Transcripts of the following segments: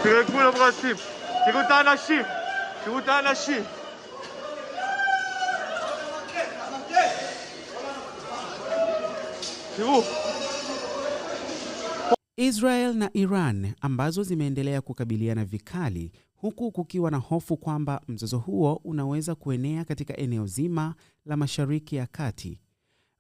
תרגעו לברסים, תראו את האנשים, תראו את האנשים. תראו. Israel na Iran ambazo zimeendelea kukabiliana vikali, huku kukiwa na hofu kwamba mzozo huo unaweza kuenea katika eneo zima la Mashariki ya Kati.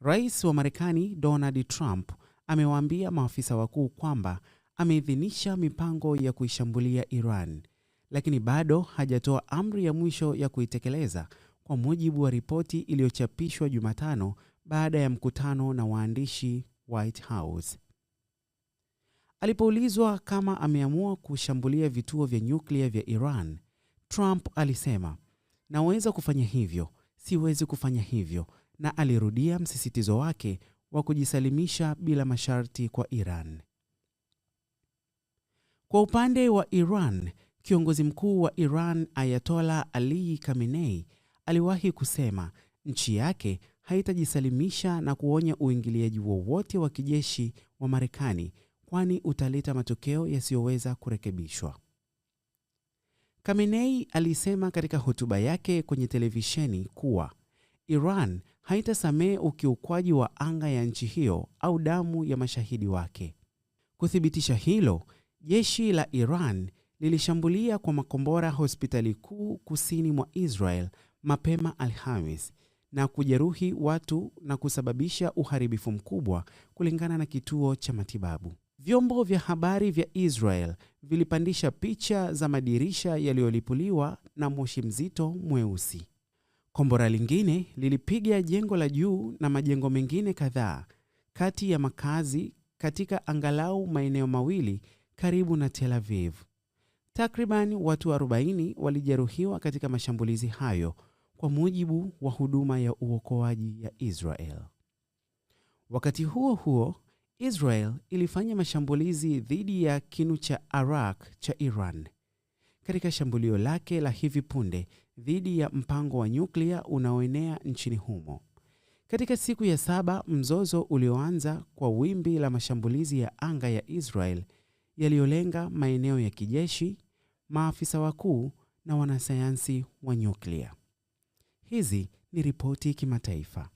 Rais wa Marekani Donald Trump amewaambia maafisa wakuu kwamba ameidhinisha mipango ya kuishambulia Iran, lakini bado hajatoa amri ya mwisho ya kuitekeleza, kwa mujibu wa ripoti iliyochapishwa Jumatano baada ya mkutano na waandishi White House. Alipoulizwa kama ameamua kushambulia vituo vya nyuklia vya Iran, Trump alisema, "Naweza kufanya hivyo, siwezi kufanya hivyo," na alirudia msisitizo wake wa kujisalimisha bila masharti kwa Iran. Kwa upande wa Iran, kiongozi mkuu wa Iran Ayatollah Ali Khamenei aliwahi kusema nchi yake haitajisalimisha na kuonya uingiliaji wowote wa kijeshi wa Marekani, kwani utaleta matokeo yasiyoweza kurekebishwa. Khamenei alisema katika hotuba yake kwenye televisheni kuwa Iran haitasamehe ukiukwaji wa anga ya nchi hiyo au damu ya mashahidi wake. Kuthibitisha hilo, jeshi la Iran lilishambulia kwa makombora hospitali kuu kusini mwa Israel mapema Alhamis na kujeruhi watu na kusababisha uharibifu mkubwa, kulingana na kituo cha matibabu. Vyombo vya habari vya Israel vilipandisha picha za madirisha yaliyolipuliwa na moshi mzito mweusi. Kombora lingine lilipiga jengo la juu na majengo mengine kadhaa kati ya makazi katika angalau maeneo mawili karibu na Tel Aviv. Takriban watu 40 walijeruhiwa katika mashambulizi hayo, kwa mujibu wa huduma ya uokoaji ya Israel. Wakati huo huo, Israel ilifanya mashambulizi dhidi ya kinu cha Arak cha Iran. Katika shambulio lake la hivi punde dhidi ya mpango wa nyuklia unaoenea nchini humo. Katika siku ya 7 mzozo ulioanza kwa wimbi la mashambulizi ya anga ya Israel yaliyolenga maeneo ya kijeshi, maafisa wakuu na wanasayansi wa nyuklia. Hizi ni ripoti kimataifa.